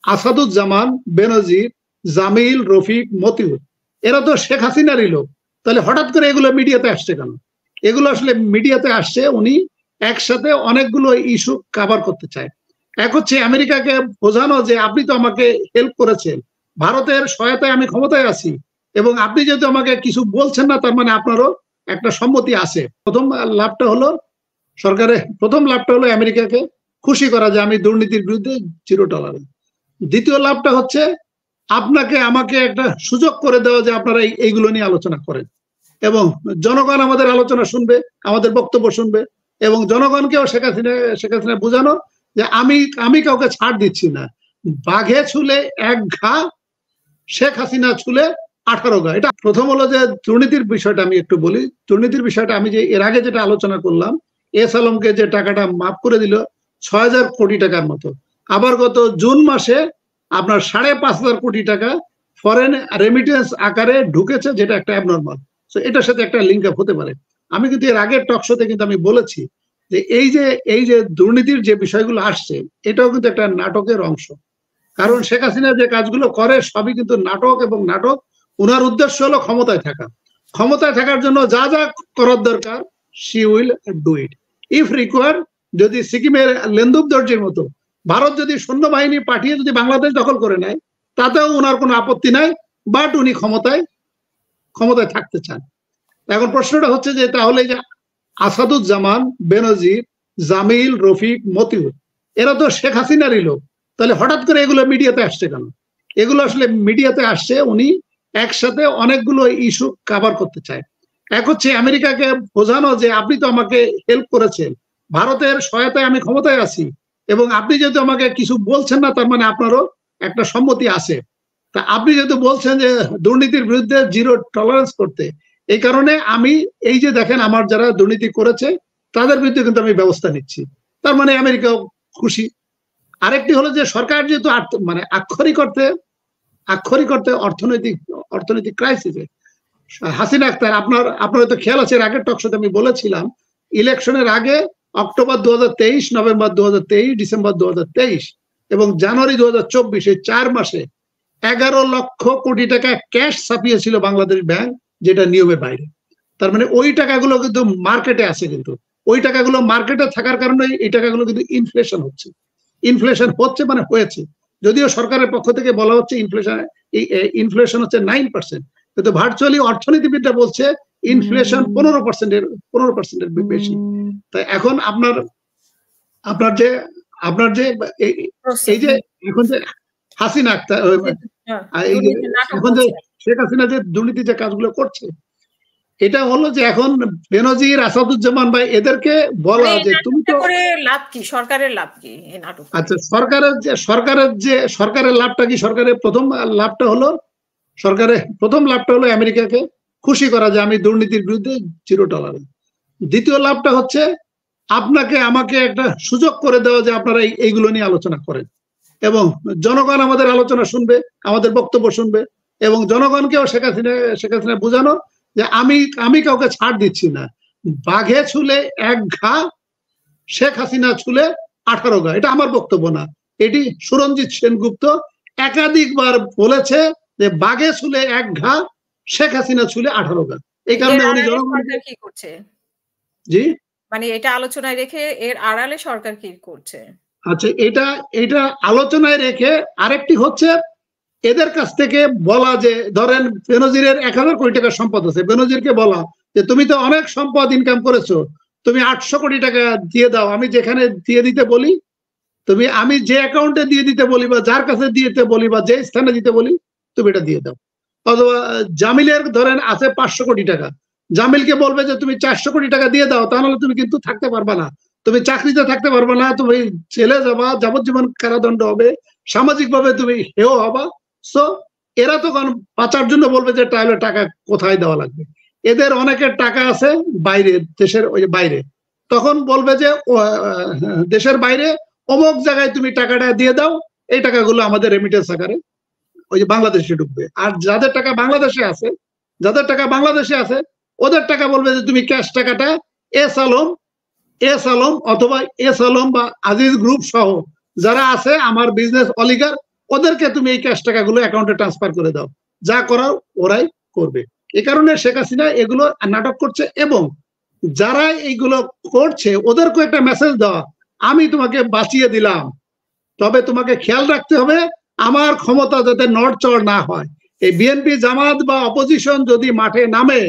আসাদুজ্জামান, বেনজির, জামিল, রফিক, মতিউর, এরা তো শেখ হাসিনারই লোক। তাহলে হঠাৎ করে এগুলো মিডিয়াতে আসছে কেন? এগুলো আসলে মিডিয়াতে আসছে উনি একসাথে অনেকগুলো ইস্যু কভার করতে চায়। এক হচ্ছে আমেরিকাকে বোঝানো যে আপনি তো আমাকে হেল্প করেছেন, ভারতের সহায়তায় আমি ক্ষমতায় আছি, এবং আপনি যেহেতু আমাকে কিছু বলছেন না, তার মানে আপনারও একটা সম্মতি আছে। প্রথম লাভটা হলো আমেরিকাকে খুশি করা যে আমি দুর্নীতির বিরুদ্ধে জিরো টলারেন্স। দ্বিতীয় লাভটা হচ্ছে আপনাকে আমাকে একটা সুযোগ করে দেওয়া যে আপনারা এইগুলো নিয়ে আলোচনা করেন, এবং জনগণ আমাদের আলোচনা শুনবে, আমাদের বক্তব্য শুনবে, এবং জনগণকেও শেখ হাসিনা বোঝানো যে আমি কাউকে ছাড় দিচ্ছি না। বাঘে ছুলে এক ঘা, শেখ হাসিনা ছুলে 18 ঘা। এটা প্রথম হলো যে দুর্নীতির বিষয়টা আমি একটু বলি। দুর্নীতির বিষয়টা আমি যে এর আগে যেটা আলোচনা করলাম, এস আলমকে যে টাকাটা মাফ করে দিল 6,000 কোটি টাকার মতো, আবার গত জুন মাসে আপনার 5,500 কোটি টাকা ফরেন রেমিটেন্স আকারে ঢুকেছে, যেটা একটা অ্যাবনর্মাল। সো এটার সাথে একটা লিঙ্ক আপ হতে পারে। আমি কিন্তু এর আগের টক শোতে কিন্তু আমি বলেছি যে এই যে দুর্নীতির যে বিষয়গুলো আসছে, এটাও কিন্তু একটা নাটকের অংশ। কারণ শেখ হাসিনা যে কাজগুলো করে সবই কিন্তু নাটক, এবং নাটক উনার উদ্দেশ্য হলো ক্ষমতায় থাকা। ক্ষমতায় থাকার জন্য যা যা করার দরকার she will do it if require. যদি সিকিমের লেন্দুব দর্জির মতো ভারত যদি সৈন্যবাহিনী পাঠিয়ে যদি বাংলাদেশ দখল করে নেয়, তাতেও ওনার কোনো আপত্তি নাই, বাট উনি ক্ষমতায় থাকতে চান। এখন প্রশ্নটা হচ্ছে যে তাহলে যে আসাদুজ্জামান, বেনজির, জামিল, রফিক, মতিউর, এরা তো শেখ হাসিনারই লোক। তাহলে হঠাৎ করে এগুলো মিডিয়াতে আসছে কেন? এগুলো আসলে মিডিয়াতে আসছে উনি একসাথে অনেকগুলো ইস্যু কভার করতে চায়। এক হচ্ছে আমেরিকাকে বোঝানো যে আপনি তো আমাকে হেল্প করেছেন, ভারতের সহায়তায় আমি ক্ষমতায় আছি, এবং আপনি যেহেতু আমাকে কিছু বলছেন না, তার মানে আপনারও একটা সম্মতি আছে। তা আপনি যেহেতু বলছেন যে দুর্নীতির বিরুদ্ধে জিরো টলারেন্স করতে, এই কারণে আমি এই যে দেখেন আমার যারা দুর্নীতি করেছে তাদের বিরুদ্ধে কিন্তু আমি ব্যবস্থা নিচ্ছি। তার মানে আমেরিকাও খুশি। আরেকটি হলো যে সরকার যেহেতু মানে আক্ষরিক অর্থে অর্থনৈতিক ক্রাইসিসে, হাসিনা আক্তার, আপনার হয়তো খেয়াল আছে, আগের টক শোতে আমি বলেছিলাম ইলেকশনের আগে অক্টোবর 2023, নভেম্বর 2023, ডিসেম্বর 2023 এবং জানুয়ারি 2024, এই 4 মাসে 11 লক্ষ কোটি টাকা ক্যাশ ছাপিয়েছিল বাংলাদেশ ব্যাংক, যেটা নিয়মের বাইরে। তার মানে ওই টাকাগুলো কিন্তু মার্কেটে আছে, কিন্তু ওই টাকাগুলো মার্কেটে থাকার কারণে এই টাকাগুলো কিন্তু ইনফ্লেশন হচ্ছে মানে হয়েছে। যদিও সরকারের পক্ষ থেকে বলা হচ্ছে ইনফ্লেশন হচ্ছে 9%, কিন্তু ভার্চুয়ালি অর্থনীতিবিদরা বলছে ইনফ্লেশন 15% বেশি। তাই এখন আপনার যে এই যে এখন যে হাসিনা আক্তার, এখন যে শেখ হাসিনা যে দুর্নীতি যে কাজগুলো করছে, এটা হলো যে এখন বেনজির, আসাদুজ্জামান ভাই এদেরকে বলা যে তুমি তো লাভ কি, সরকারের লাভ কি এই নাটক? আচ্ছা, সরকারের লাভটা কি? প্রথম লাভটা হলো আমেরিকাকে খুশি করা যে আমি দুর্নীতির বিরুদ্ধে জিরো টলারেন্স। দ্বিতীয় লাভটা হচ্ছে আপনাকে আমাকে একটা সুযোগ করে দেওয়া যে আপনারা এইগুলো নিয়ে আলোচনা করেন, এবং জনগণ আমাদের আলোচনা শুনবে, আমাদের বক্তব্য শুনবে, এবং জনগণকেও শেখ হাসিনা বোঝানো যে আমি কাউকে ছাড় দিচ্ছি না। বাঘে ছুলে এক ঘা, শেখ হাসিনা ছুলে 18 ঘা। এটা আমার বক্তব্য না, এটি সুরঞ্জিত সেনগুপ্ত একাধিকবার বলেছে যে বাঘে ছুলে এক ঘা, শেখ হাসিনা ছুলে 18 ঘা। এই কারণে উনি জনগণকে কি করছে? জি, মানে এটা আলোচনায় রেখে এর আড়ালে সরকার কি করছে? আচ্ছা, এটা আলোচনায় রেখে আরেকটি হচ্ছে এদের কাছ থেকে বলা যে ধরেন বেনজিরের 1000 কোটি টাকার সম্পদ আছে, বেনজিরকে বলা যে তুমি তো অনেক সম্পদ ইনকাম করেছো, তুমি 800 কোটি টাকা দিয়ে দাও, আমি যেখানে দিয়ে দিতে বলি, আমি যে অ্যাকাউন্টে দিয়ে দিতে বলি, বা যার কাছে দিতে বলি, বা যে স্থানে দিতে বলি, তুমি এটা দিয়ে দাও। অথবা জামিলের ধরেন আছে 500 কোটি টাকা, জামিলকে বলবে যে তুমি 400 কোটি টাকা দিয়ে দাও, তাহলে তুমি কিন্তু থাকতে পারবা না, তুমি চাকরিতে থাকতে পারবে না, তুমি জেলে যাবা, যাবজ্জীবন কারাদণ্ড হবে, সামাজিক ভাবে তুমি হেয় হবা। সো এরা তখন বাঁচার জন্য বলবে যে তাহলে টাকা কোথায় দেওয়া লাগবে। এদের অনেকের টাকা আছে বাইরে, দেশের বাইরে, তখন বলবে যে দেশের বাইরে অমুক জায়গায় তুমি টাকাটা দিয়ে দাও, এই টাকাগুলো আমাদের রেমিটেন্স আকারে ওই যে বাংলাদেশে ঢুকবে। আর যাদের টাকা বাংলাদেশে আছে ওদের টাকা বলবে যে তুমি ক্যাশ টাকাটা এস আলম অথবা এস আলম বা আজিজ গ্রুপ সহ যারা আছে আমার বিজনেস অলিগার, ওদেরকে তুমি এই ক্যাশ টাকাগুলো অ্যাকাউন্টে ট্রান্সফার করে দাও, যা করার ওরাই করবে। এ কারণে শেখ হাসিনা এগুলো নাটক করছে, এবং যারা এইগুলো করছে ওদেরকে একটা মেসেজ দেওয়া, আমি তোমাকে বাঁচিয়ে দিলাম, তবে তোমাকে খেয়াল রাখতে হবে আমার ক্ষমতা যাতে নড়চড় না হয়। এই বিএনপি জামাত বা অপোজিশন যদি মাঠে নামে,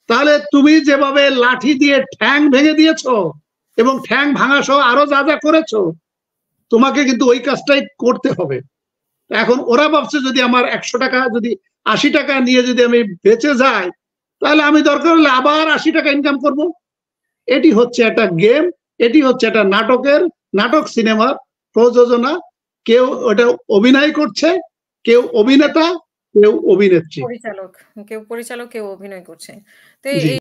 তাহলে তুমি যেভাবে লাঠি দিয়ে ঠ্যাং ভেঙে দিয়েছো এবং ঠ্যাং ভাঙা সহ আরো যা যা করেছো, তোমাকে কিন্তু ওই কাজটাই করতে হবে। এখন ওরা ভাবছে যদি আমার 100 টাকা যদি 80 টাকা নিয়ে যদি আমি বেঁচে যাই, তাহলে আমি দরকার হলে আবার 80 টাকা ইনকাম করব। এটি হচ্ছে একটা গেম, এটি হচ্ছে একটা নাটক সিনেমার প্রযোজনা। কেউ ওটা অভিনয় করছে, কেউ অভিনেতা, কেউ অভিনেত্রী। পরিচালক, কেউ পরিচালক, কেউ অভিনয় করছে। তো জি।